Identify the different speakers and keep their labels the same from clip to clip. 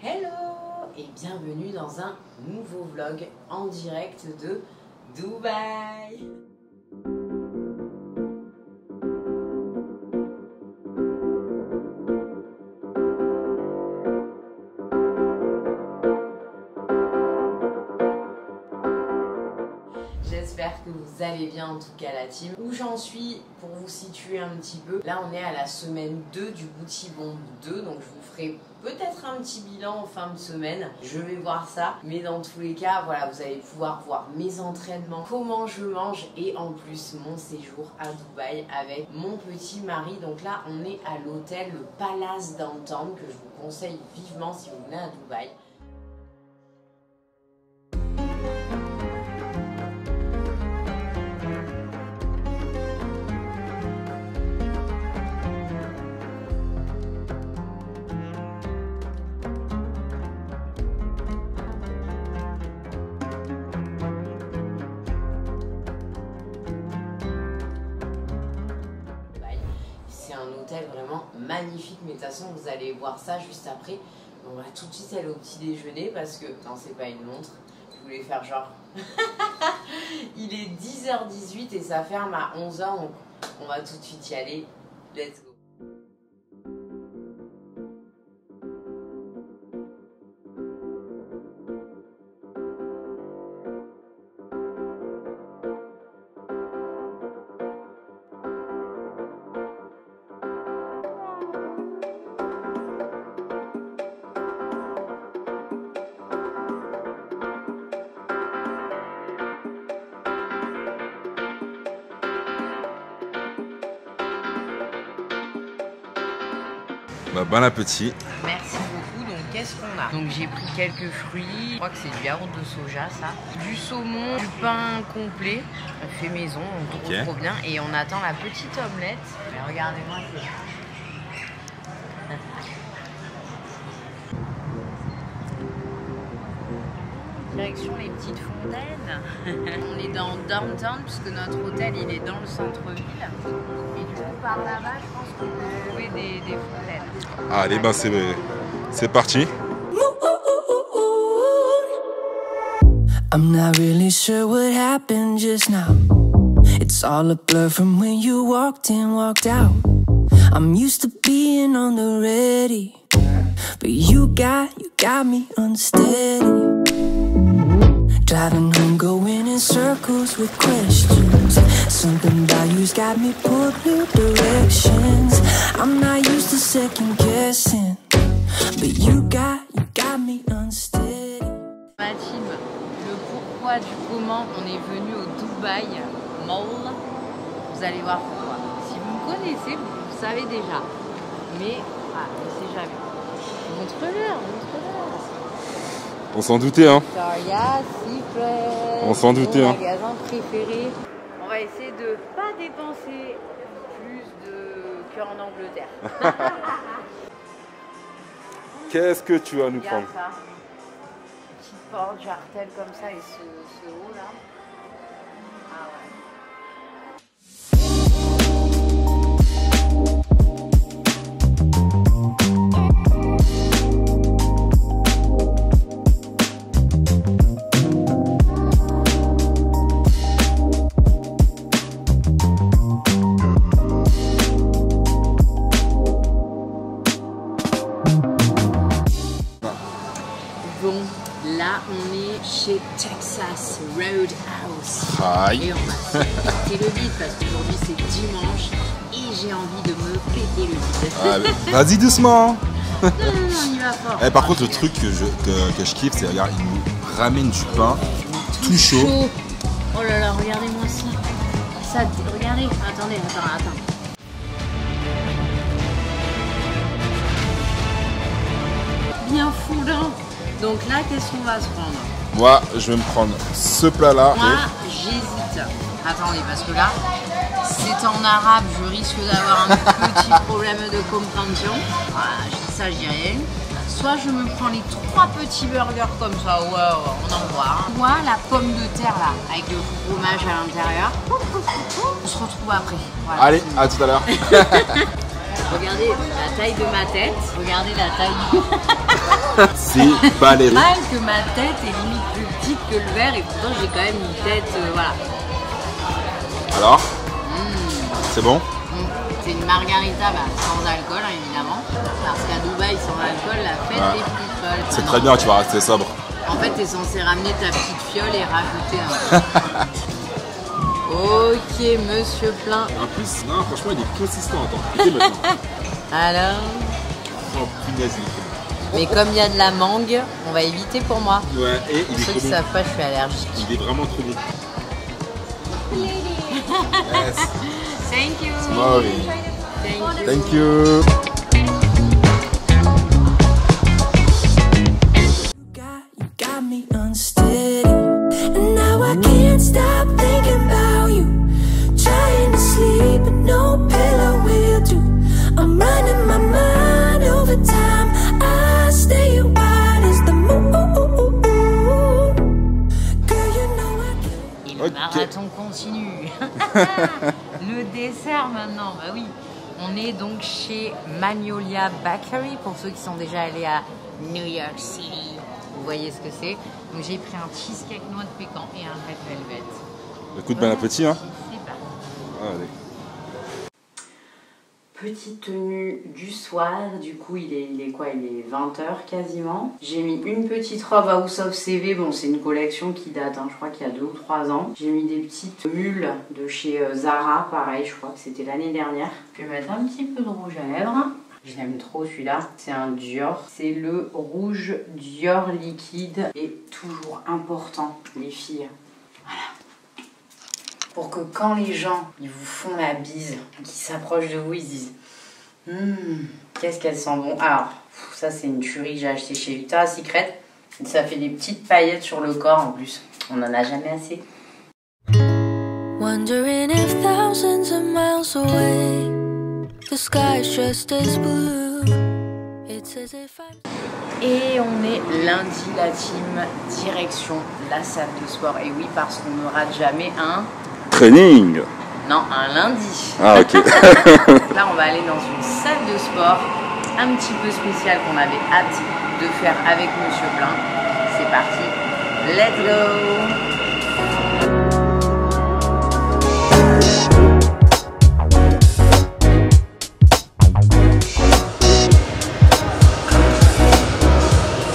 Speaker 1: Hello et bienvenue dans un nouveau vlog en direct de Dubaï. J'espère que vous allez bien, en tout cas la team. Où j'en suis, pour vous situer un petit peu, là on est à la semaine 2 du Booty Bomb 2, donc je vous ferai peut-être un petit bilan en fin de semaine, je vais voir ça, mais dans tous les cas, voilà, vous allez pouvoir voir mes entraînements, comment je mange et en plus mon séjour à Dubaï avec mon petit mari. Donc là, on est à l'hôtel le Palace Downtown que je vous conseille vivement si vous venez à Dubaï. C'est un hôtel vraiment magnifique, mais de toute façon vous allez voir ça juste après. On va tout de suite aller au petit déjeuner parce que, non c'est pas une montre, je voulais faire genre il est 10h18 et ça ferme à 11h, donc on va tout de suite y aller, let's go.
Speaker 2: Bah, bon appétit.
Speaker 1: Merci beaucoup. Donc qu'est-ce qu'on a? Donc j'ai pris quelques fruits, je crois que c'est du yaourt de soja ça, du saumon, du pain complet, fait maison, donc trop bien. Et on attend la petite omelette. Mais regardez-moi ça. Direction les petites fontaines. On est dans downtown puisque notre hôtel il est dans le centre-ville. Et du coup par là-bas je pense qu'on peut trouver des fontaines.
Speaker 2: Allez, bah c'est parti.
Speaker 3: I'm not really sure what happened just now. It's all a blur from when you walked in, walked out. I'm used to being on the ready, but you got me unsteady. Driving home, going in circles with questions. Something about you's got me pulled new directions. I'm not used to second guessing, but you got me unsteady.
Speaker 1: Ma team, le pourquoi du comment on est venu au Dubaï Mall, vous allez voir pourquoi. Si vous me connaissez, vous savez déjà. Mais, on ne sait jamais. Montre-leur, montre-leur.
Speaker 2: On s'en doutait, hein.
Speaker 1: Victoria's Secret.
Speaker 2: On s'en doutait, hein.
Speaker 1: Mon magasin préféré. On va essayer de pas dépenser plus qu'en Angleterre.
Speaker 2: Qu'est-ce que tu vas nous
Speaker 1: Regarde
Speaker 2: prendre?
Speaker 1: ça. Petite porte jartelle comme ça et ce haut là. Ah ouais. Bon, là on est chez Texas Roadhouse.
Speaker 2: Aïe.
Speaker 1: Et on va se péter le bide parce qu'aujourd'hui c'est dimanche et j'ai envie de me péter le bide.
Speaker 2: Ah, vas-y doucement.
Speaker 1: Non, on y va fort.
Speaker 2: Par contre, le truc que je kiffe, c'est regarde, il nous ramène du pain tout chaud.
Speaker 1: Oh là là, regardez-moi ça. Ça, regardez, attendez. Bien foulant. Donc là, qu'est-ce qu'on va se prendre?
Speaker 2: Moi, je vais me prendre ce plat-là.
Speaker 1: Moi, j'hésite. Attendez, parce que là, c'est en arabe, je risque d'avoir un petit problème de compréhension. Voilà, ça, je dis rien. Soit je me prends les 3 petits burgers comme ça, ouais, on en voit. Moi, la pomme de terre là, avec le fromage à l'intérieur. On se retrouve après. Voilà.
Speaker 2: Allez, à tout à l'heure.
Speaker 1: Regardez la taille de ma tête, regardez la taille
Speaker 2: C'est balèze.
Speaker 1: Mal que ma tête est limite plus petite que le verre et pourtant j'ai quand même une tête, voilà.
Speaker 2: Alors C'est bon?
Speaker 1: C'est une margarita sans alcool hein, évidemment. Parce qu'à Dubaï sans alcool, la fête est plus folle.
Speaker 2: C'est très bien, tu vas rester sobre.
Speaker 1: En fait, t'es censé ramener ta petite fiole et rajouter un peu. Ok, monsieur plein.
Speaker 2: En plus, non, franchement, il est consistant. Attends, écoutez maintenant.
Speaker 1: Alors?
Speaker 2: Oh, punaise, il est
Speaker 1: Mais comme il y a de la mangue, on va éviter pour moi.
Speaker 2: Ouais, et il est
Speaker 1: Ceux
Speaker 2: trop
Speaker 1: qui
Speaker 2: bon.
Speaker 1: savent pas, je suis allergique.
Speaker 2: Il est vraiment trop bon. Yes.
Speaker 1: Thank you.
Speaker 2: Smiley.
Speaker 1: Thank
Speaker 2: Thank
Speaker 1: you.
Speaker 2: you.
Speaker 3: You got me unsteady, and now I can't stop thinking about you. Trying to sleep, but no pillow will do. I'm running my mind over time. I stay wide as the moon. Girl, you know I can't.
Speaker 1: Et le marathon continue. Le dessert maintenant, bah oui. On est donc chez Magnolia Bakery pour ceux qui sont déjà allés à New York City. Vous voyez ce que c'est. Donc j'ai pris un cheesecake noix de pécan et un red velvet.
Speaker 2: Écoute, bon appétit, hein.
Speaker 1: C'est parti.
Speaker 2: Allez.
Speaker 1: Petite tenue du soir, du coup il est quoi? Il est 20h quasiment. J'ai mis une petite robe House of CV, bon c'est une collection qui date, hein, je crois qu'il y a 2 ou 3 ans. J'ai mis des petites mules de chez Zara, pareil, je crois que c'était l'année dernière. Je vais mettre un petit peu de rouge à lèvres. Je l'aime trop celui-là, c'est un Dior. C'est le rouge Dior liquide et toujours important les filles. Voilà. Pour que quand les gens ils vous font la bise, qu'ils s'approchent de vous, ils se disent qu'est-ce qu'elle sent bon. Alors, ça c'est une tuerie que j'ai acheté chez Victoria's Secret. Ça fait des petites paillettes sur le corps en plus. On n'en a jamais assez.
Speaker 3: Wondering if thousands of miles away, the sky's just as blue. It's as if I'm...
Speaker 1: Et on est lundi, la team, direction la salle de sport. Et oui, parce qu'on ne rate jamais un...
Speaker 2: Training.
Speaker 1: Non, un lundi.
Speaker 2: Ah, ok.
Speaker 1: Là, on va aller dans une salle de sport un petit peu spéciale qu'on avait hâte de faire avec Monsieur Plein. C'est parti, let's go!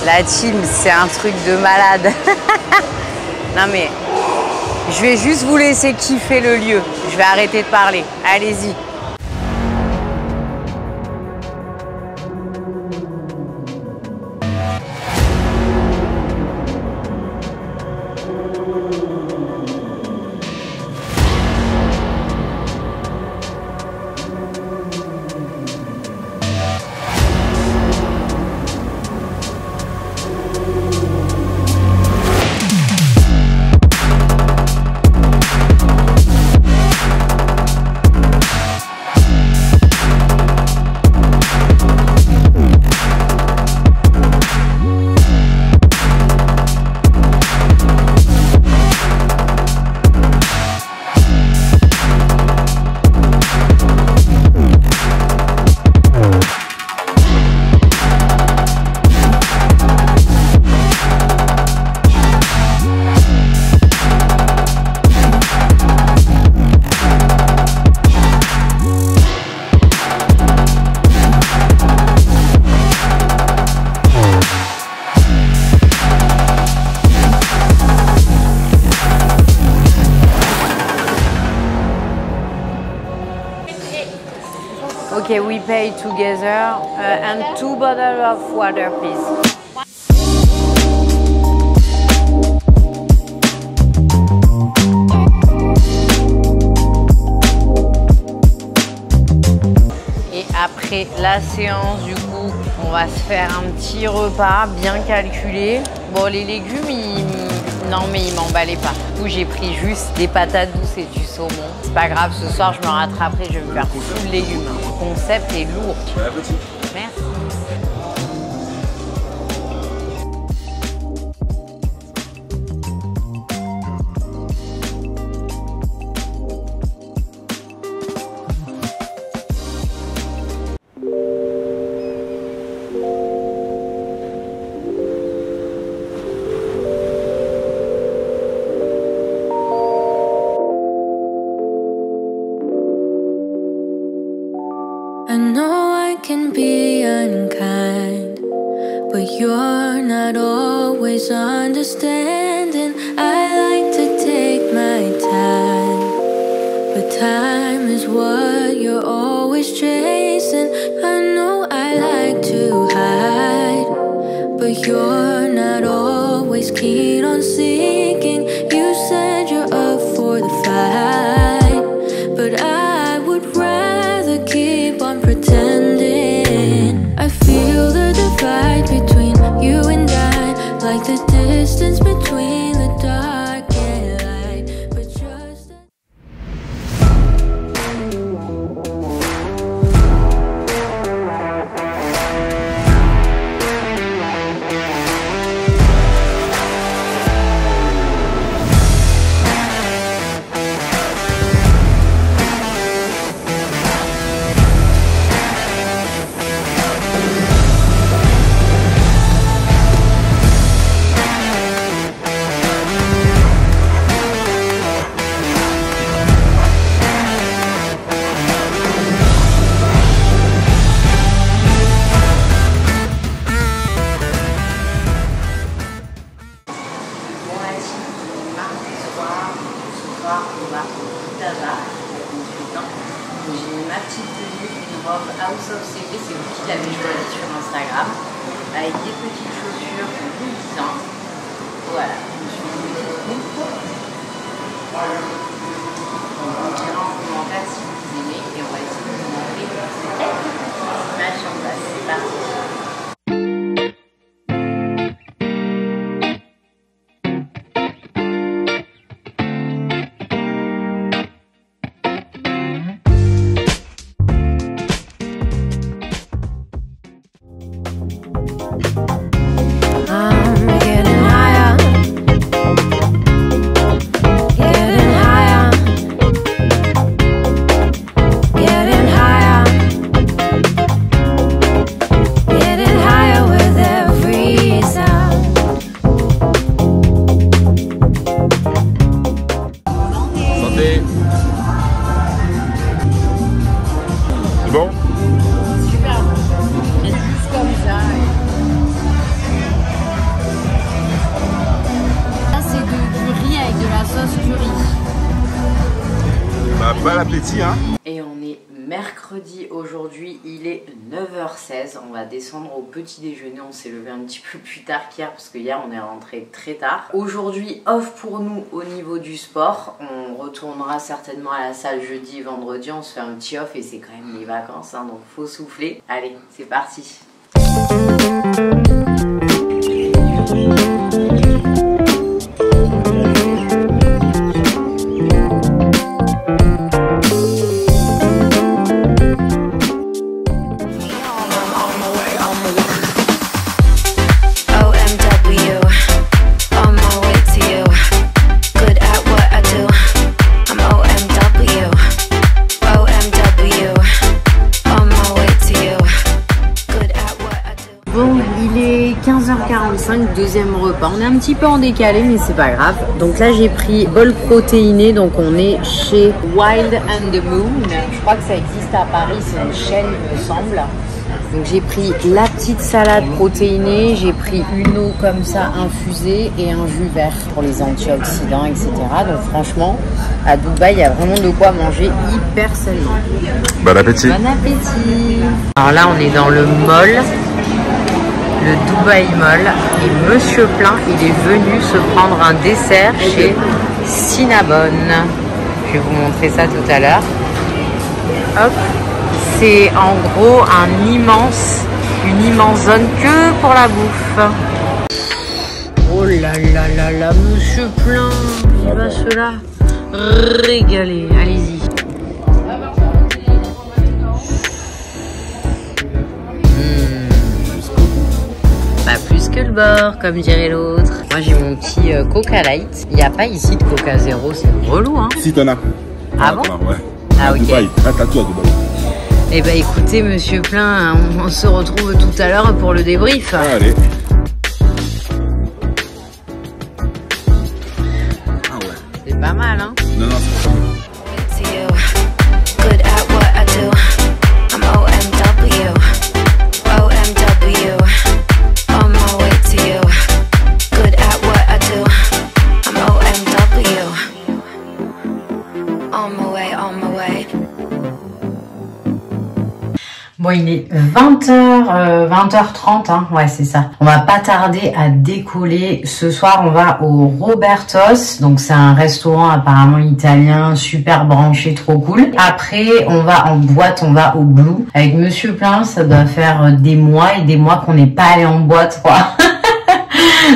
Speaker 1: La team, c'est un truc de malade. Non mais... je vais juste vous laisser kiffer le lieu. Je vais arrêter de parler. Allez-y. Okay, we pay together and 2 bottles of water, please. Et après la séance, du coup, on va se faire un petit repas bien calculé. Bon, les légumes, non, mais ils m'emballaient pas. Du coup, j'ai pris juste des patates douces et du saumon. C'est pas grave, ce soir, je me rattraperai, je vais me faire full légumes. Le concept est lourd.
Speaker 2: Bon appétit.
Speaker 1: Merci.
Speaker 3: but you're not always understanding. I like to take my time, but time is what you're always chasing. I know I like to hide, but you're not always keen on seeking. You said you're up for the fight, but I would rather keep on pretending. I feel the divide between you and I, like the distance between the dark and light, but just
Speaker 1: j'ai ma petite tenue, une robe House of Secret, c'est vous qui l'avez choisi sur Instagram, avec des petites chaussures Louis Vuitton. Voilà, je me suis mis une petite coupe. On vous dira en commentaire si vous aimez et on va essayer de vous montrer quelques petites images en place. C'est parti.
Speaker 2: C'est bon?
Speaker 1: Super bon. Et juste comme ça. Ça c'est du riz avec de la sauce curry.
Speaker 2: Bah, bon appétit hein.
Speaker 1: Et on est mercredi aujourd'hui, il est 9h16. On va descendre au petit déjeuner. On s'est levé un petit peu plus tard qu'hier parce que hier on est rentré très tard. Aujourd'hui off pour nous au niveau du sport. On retournera certainement à la salle jeudi et vendredi. On se fait un petit off et c'est quand même les vacances hein, donc faut souffler. Allez, c'est parti. Bon, il est 15h45, deuxième repas. On est un petit peu en décalé, mais c'est pas grave. Donc là, j'ai pris bol protéiné. Donc on est chez Wild and the Moon. Je crois que ça existe à Paris, c'est une chaîne, il me semble. Donc j'ai pris la petite salade protéinée, j'ai pris une eau comme ça infusée et un jus vert pour les antioxydants, etc. Donc franchement, à Dubaï, il y a vraiment de quoi manger hyper sainement.
Speaker 2: Bon appétit.
Speaker 1: Bon appétit. Alors là, on est dans le mall. Le Dubaï Mall, et Monsieur Plein, il est venu se prendre un dessert chez Cinnabon. Je vais vous montrer ça tout à l'heure. Hop, c'est en gros une immense zone que pour la bouffe. Oh là là là là, Monsieur Plein, il va se la régaler. Allez-y. Pas plus que le bord, comme dirait l'autre. Moi j'ai mon petit Coca Light. Il n'y a pas ici de Coca Zéro, c'est relou hein.
Speaker 2: Si t'en as.
Speaker 1: Ah bon?
Speaker 2: Ouais.
Speaker 1: Ah ok.
Speaker 2: Dubaï, t'as tout à Dubaï.
Speaker 1: Eh ben écoutez Monsieur Plein, on se retrouve tout à l'heure pour le débrief.
Speaker 2: Allez. Ah ouais.
Speaker 1: C'est pas mal hein.
Speaker 2: Non, non, c'est pas mal.
Speaker 3: OMW, on my
Speaker 1: il est 20h30, hein. Ouais, c'est ça. On va pas tarder à décoller. Ce soir, on va au Robertos. Donc, c'est un restaurant apparemment italien, super branché, trop cool. Après, on va en boîte, on va au Blue. Avec Monsieur Plein, ça doit faire des mois et des mois qu'on n'est pas allé en boîte, quoi.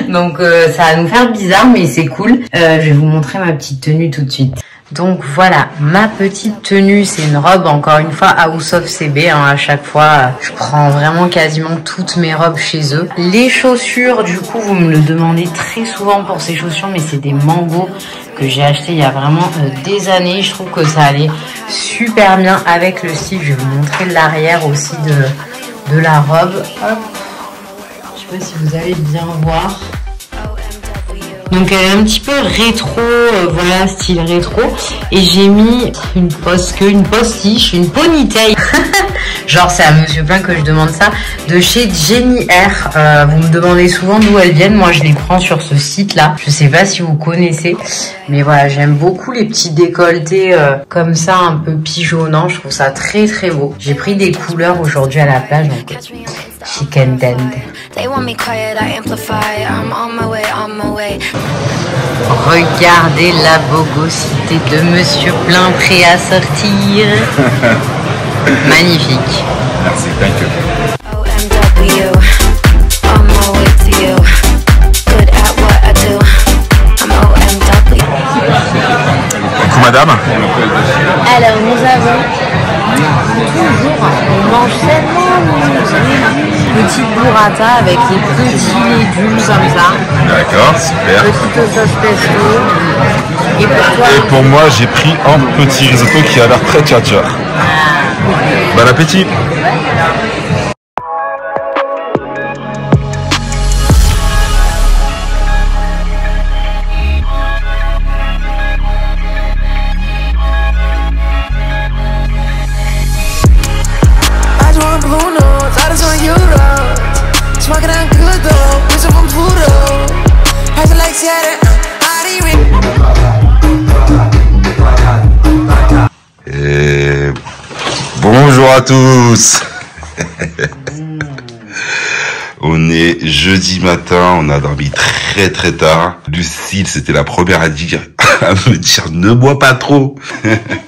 Speaker 1: Donc, ça va nous faire bizarre, mais c'est cool. Je vais vous montrer ma petite tenue tout de suite. Donc voilà, ma petite tenue, c'est une robe, encore une fois, House of CB, hein, à chaque fois, je prends vraiment quasiment toutes mes robes chez eux. Les chaussures, du coup, vous me le demandez très souvent pour ces chaussures, mais c'est des Mango que j'ai acheté il y a vraiment des années. Je trouve que ça allait super bien avec le style. Je vais vous montrer l'arrière aussi de la robe. Hop. Je sais pas si vous allez bien voir. Donc elle est un petit peu rétro, voilà, style rétro. Et j'ai mis une postiche, une ponytail. Genre c'est à Monsieur Plein que je demande ça. De chez Jenny Air. Vous me demandez souvent d'où elles viennent. Moi je les prends sur ce site là. Je sais pas si vous connaissez. Mais voilà, j'aime beaucoup les petits décolletés comme ça, un peu pigeonnants. Je trouve ça très très beau. J'ai pris des couleurs aujourd'hui à la plage. Donc chicken tend. Regardez la bogosité de Monsieur Plein prêt à sortir. Magnifique.
Speaker 2: Merci, thank you. Coucou madame.
Speaker 1: Alors nous avons toujours, on mange tellement petite burrata avec les petits légumes comme ça.
Speaker 2: D'accord, super.
Speaker 1: Petite sauce pesto. Et pour toi,
Speaker 2: Et pour moi, j'ai pris un petit risotto qui a l'air très tchatcha. Bon appétit. Et bonjour à tous. On est jeudi matin, on a dormi très très tard. Lucille, c'était la première à me dire ne bois pas trop.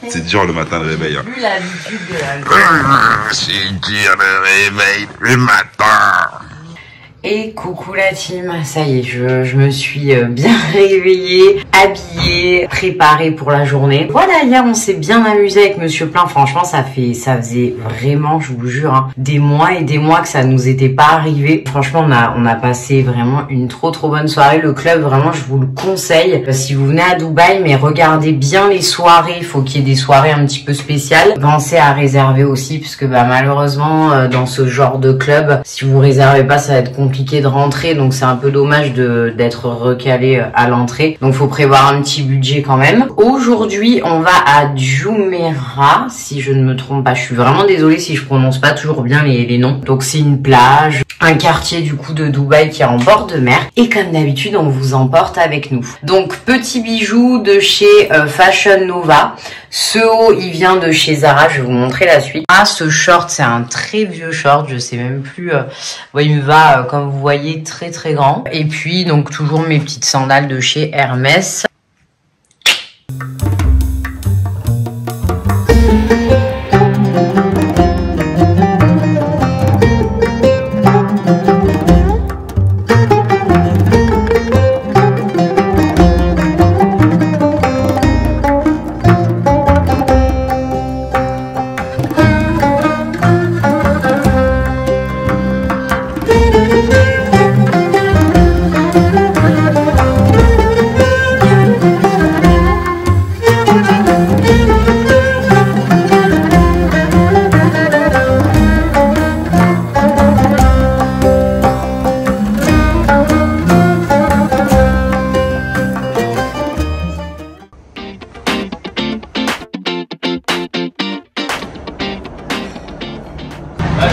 Speaker 2: C'est dur le matin de réveil. Hein.
Speaker 1: plus l'habitude de la...
Speaker 2: C'est dur le réveil le matin.
Speaker 1: Et coucou la team, ça y est, je me suis bien réveillée, habillée, préparée pour la journée. Voilà, hier on s'est bien amusé avec Monsieur Plein, franchement ça faisait vraiment, je vous jure, hein, des mois et des mois que ça nous était pas arrivé. Franchement on a passé vraiment une trop bonne soirée. Le club, vraiment je vous le conseille. Si vous venez à Dubaï, mais regardez bien les soirées, il faut qu'il y ait des soirées un petit peu spéciales. Pensez à réserver aussi, puisque bah, malheureusement dans ce genre de club, si vous réservez pas ça va être compliqué de rentrer, donc c'est un peu dommage d'être recalé à l'entrée, donc faut prévoir un petit budget quand même. Aujourd'hui on va à Jumeirah, si je ne me trompe pas, je suis vraiment désolée si je prononce pas toujours bien les noms. Donc c'est une plage, un quartier du coup de Dubaï qui est en bord de mer, et comme d'habitude on vous emporte avec nous. Donc petit bijou de chez Fashion Nova. Ce haut il vient de chez Zara, je vais vous montrer la suite. Ah, ce short c'est un très vieux short, je sais même plus, ouais, il me va comme vous voyez très grand. Et puis donc toujours mes petites sandales de chez Hermès.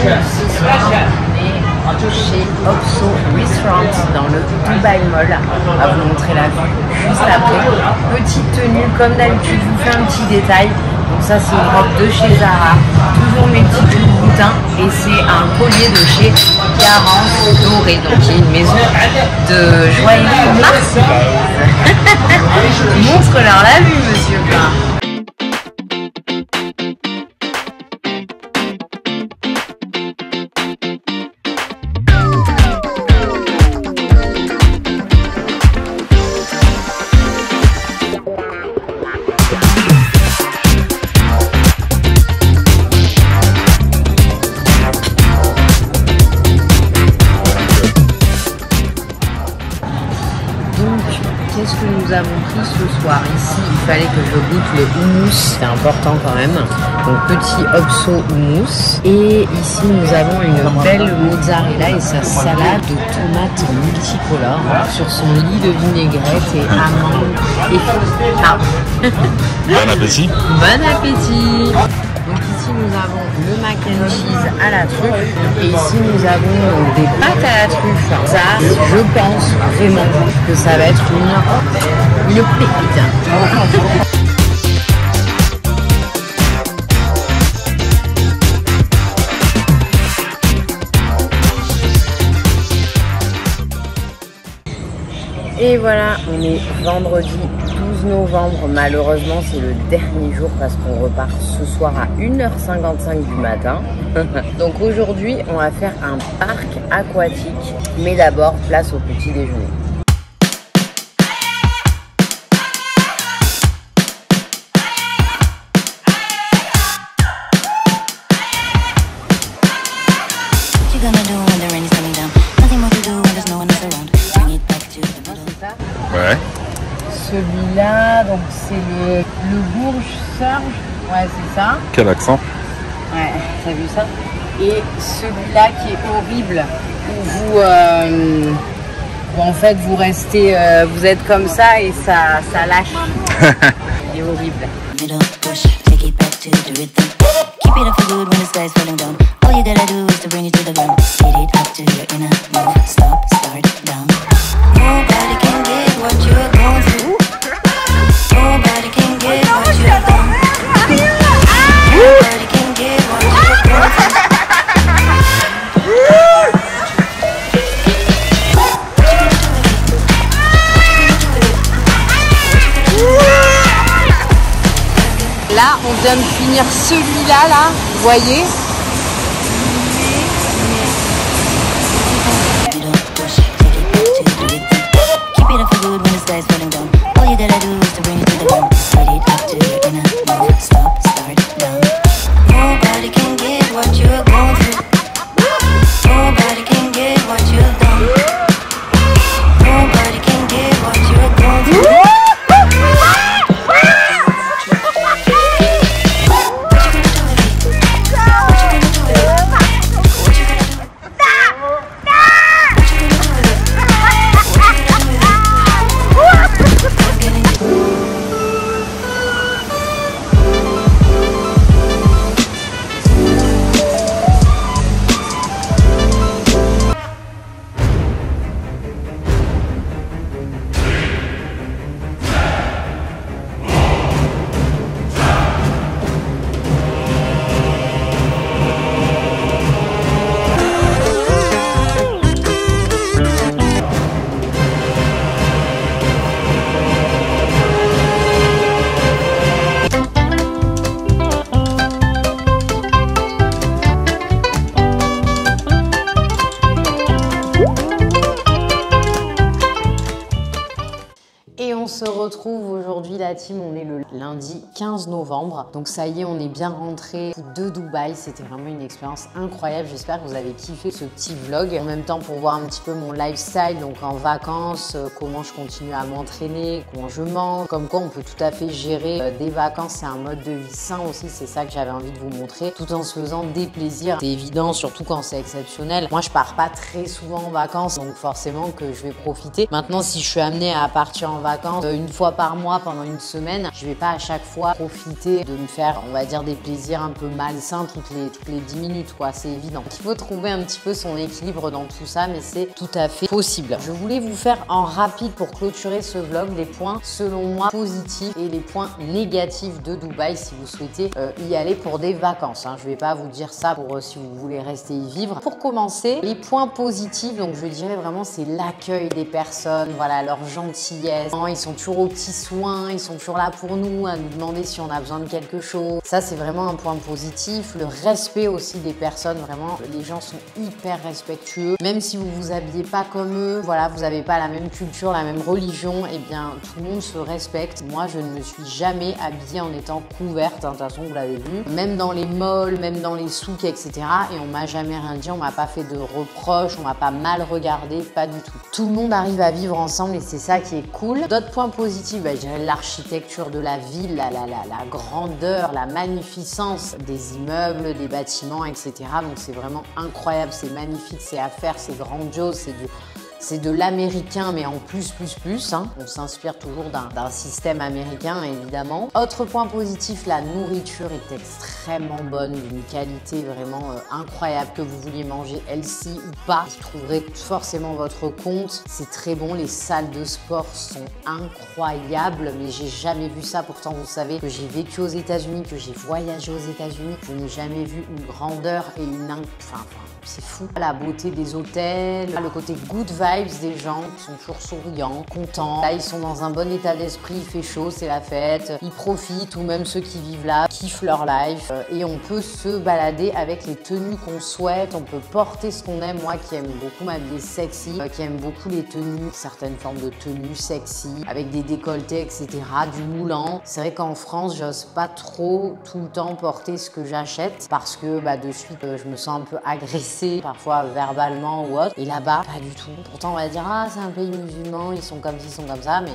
Speaker 1: Ce soir, on est chez Oxo Restaurant dans le Dubai Mall. On va vous montrer la vue juste après. Petite tenue, comme d'habitude, je vous fais un petit détail. Donc ça, c'est une robe de chez Zara. Toujours mes petites teint et c'est un collier de chez Garance Doré, donc qui est une maison de joaillerie marseillaise. Montre-leur la vue, monsieur Pain. Qu'est-ce que nous avons pris ce soir? Ici, il fallait que je goûte le houmous, c'est important quand même. Donc petit opso houmous. Et ici, nous avons une belle mozzarella et sa salade de tomates multicolores sur son lit de vinaigrette et amandes et ah.
Speaker 2: Bon appétit.
Speaker 1: Bon appétit. Donc ici nous avons le mac and cheese à la truffe et ici nous avons des pâtes à la truffe. Ça, je pense vraiment que ça va être une pépite. Et voilà, on est vendredi 12 novembre, malheureusement c'est le dernier jour parce qu'on repart ce soir à 1h55 du matin. Donc aujourd'hui on va faire un parc aquatique, mais d'abord place au petit déjeuner.
Speaker 2: Ouais.
Speaker 1: Celui-là, donc c'est le Bourge Surge. Ouais, c'est ça.
Speaker 2: Quel accent?
Speaker 1: Ouais, t'as vu ça? Et celui-là qui est horrible, où où en fait vous restez, vous êtes comme ça et ça lâche. Il est horrible. Là, on vient de finir celui-là, là, vous voyez? On se retrouve aujourd'hui la team, on est le lundi 15 novembre. Donc ça y est, on est bien rentré de Dubaï. C'était vraiment une expérience incroyable. J'espère que vous avez kiffé ce petit vlog. En même temps pour voir un petit peu mon lifestyle, donc en vacances, comment je continue à m'entraîner, comment je mange, comme quoi on peut tout à fait gérer des vacances. C'est un mode de vie sain aussi, c'est ça que j'avais envie de vous montrer, tout en se faisant des plaisirs. C'est évident, surtout quand c'est exceptionnel. Moi je pars pas très souvent en vacances, donc forcément que je vais profiter. Maintenant si je suis amenée à partir en vacances une une fois par mois pendant une semaine. Je vais pas à chaque fois profiter de me faire, on va dire, des plaisirs un peu malsains toutes les 10 minutes, quoi. C'est évident. Il faut trouver un petit peu son équilibre dans tout ça, mais c'est tout à fait possible. Je voulais vous faire en rapide pour clôturer ce vlog les points, selon moi, positifs et les points négatifs de Dubaï si vous souhaitez y aller pour des vacances. Hein. Je vais pas vous dire ça pour si vous voulez rester y vivre. Pour commencer, les points positifs, donc je dirais vraiment, c'est l'accueil des personnes, voilà, leur gentillesse. Ils sont toujours aux petits soins, ils sont toujours là pour nous, à nous demander si on a besoin de quelque chose. Ça, c'est vraiment un point positif. Le respect aussi des personnes, vraiment, les gens sont hyper respectueux. Même si vous vous habillez pas comme eux, voilà, vous n'avez pas la même culture, la même religion, eh bien, tout le monde se respecte. Moi, je ne me suis jamais habillée en étant couverte, hein, de toute façon, vous l'avez vu. Même dans les malls, même dans les souks, etc. Et on m'a jamais rien dit, on m'a pas fait de reproches, on m'a pas mal regardé, pas du tout. Tout le monde arrive à vivre ensemble et c'est ça qui est cool. D'autres points positifs, je dirais l'architecture de la ville, la grandeur, la magnificence des immeubles, des bâtiments, etc. Donc c'est vraiment incroyable, c'est magnifique, c'est à faire, c'est grandiose, c'est de l'américain, mais en plus. Hein. On s'inspire toujours d'un système américain, évidemment. Autre point positif, la nourriture est extrêmement bonne, d'une qualité vraiment incroyable. Que vous vouliez manger healthy ou pas, vous trouverez forcément votre compte. C'est très bon, les salles de sport sont incroyables, mais j'ai jamais vu ça. Pourtant, vous savez que j'ai vécu aux États-Unis, que j'ai voyagé aux États-Unis. Je n'ai jamais vu une grandeur et c'est fou. La beauté des hôtels, le côté good vibes des gens qui sont toujours souriants, contents. Là, ils sont dans un bon état d'esprit, il fait chaud, c'est la fête. Ils profitent, ou même ceux qui vivent là, kiffent leur life. Et on peut se balader avec les tenues qu'on souhaite. On peut porter ce qu'on aime. Moi qui aime beaucoup m'habiller sexy, qui aime beaucoup les tenues, certaines formes de tenues sexy, avec des décolletés, etc., du moulant. C'est vrai qu'en France, j'ose pas trop tout le temps porter ce que j'achète parce que de suite, je me sens un peu agressée, parfois verbalement ou autre. Et là-bas, pas du tout. Pourtant, on va dire, ah, c'est un pays musulman, ils sont comme ci, ils sont comme ça, mais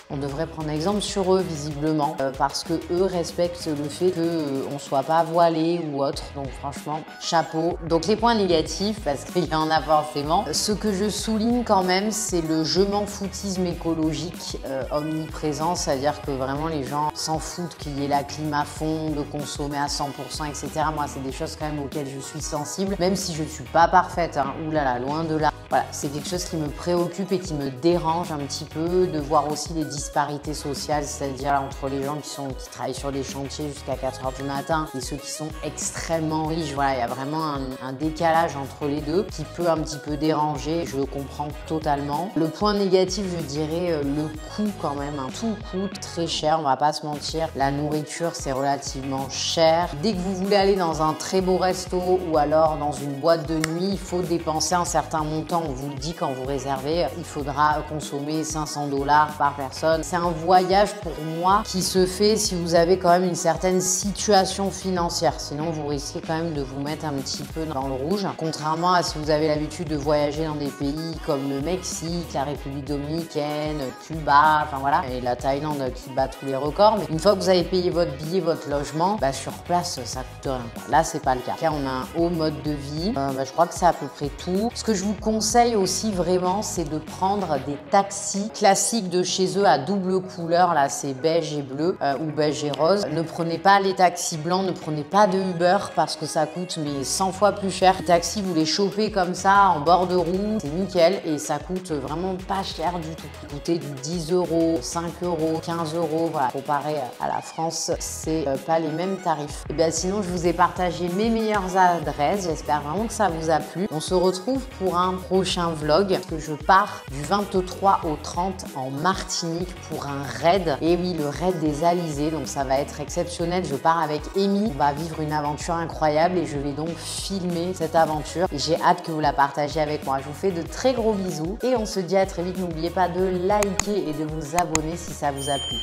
Speaker 1: on devrait prendre exemple sur eux, visiblement, parce que eux respectent le fait qu'on soit pas voilé ou autre. Donc franchement, chapeau. Donc les points négatifs, parce qu'il y en a forcément. Ce que je souligne quand même, c'est le je m'en foutisme écologique omniprésent, c'est-à-dire que vraiment les gens s'en foutent qu'il y ait la clim à fond, de consommer à 100%, etc. Moi, c'est des choses quand même auxquelles je suis sensible, même si je suis pas parfaite, hein. Ouh là là, loin de là. Voilà, c'est quelque chose qui me préoccupe et qui me dérange un petit peu, de voir aussi les disparités sociales, c'est-à-dire entre les gens qui travaillent sur des chantiers jusqu'à 4 h du matin et ceux qui sont extrêmement riches. Voilà, il y a vraiment un décalage entre les deux qui peut un petit peu déranger, je le comprends totalement. Le point négatif, je dirais le coût quand même, hein. Tout coûte très cher, on va pas se mentir. La nourriture, c'est relativement cher. Dès que vous voulez aller dans un très beau resto ou alors dans une boîte de nuit, il faut dépenser un certain montant. On vous le dit quand vous réservez, il faudra consommer 500 $ par personne. C'est un voyage pour moi qui se fait si vous avez quand même une certaine situation financière. Sinon, vous risquez quand même de vous mettre un petit peu dans le rouge. Contrairement à si vous avez l'habitude de voyager dans des pays comme le Mexique, la République dominicaine, Cuba, enfin voilà, et la Thaïlande qui bat tous les records. Mais une fois que vous avez payé votre billet, votre logement, sur place, ça coûte rien. Là, c'est pas le cas. Car on a un haut mode de vie. Je crois que c'est à peu près tout. Ce que je vous conseille aussi vraiment, c'est de prendre des taxis classiques de chez eux à double couleur. Là, c'est beige et bleu ou beige et rose. Ne prenez pas les taxis blancs, ne prenez pas de Uber parce que ça coûte 100 fois plus cher. Les taxis, vous les chopez comme ça en bord de route, c'est nickel et ça coûte vraiment pas cher du tout. Ça coûte du 10 €, 5 €, 15 €. Voilà, comparé à la France, c'est pas les mêmes tarifs. Et bien sinon, je vous ai partagé mes meilleures adresses. J'espère vraiment que ça vous a plu. On se retrouve pour un prochain vlog que je pars du 23 au 30 en Martinique pour un raid. Et oui, le raid des Alizés, donc ça va être exceptionnel. Je pars avec Amy, on va vivre une aventure incroyable et je vais donc filmer cette aventure. Et j'ai hâte que vous la partagiez avec moi. Je vous fais de très gros bisous et on se dit à très vite. N'oubliez pas de liker et de vous abonner si ça vous a plu.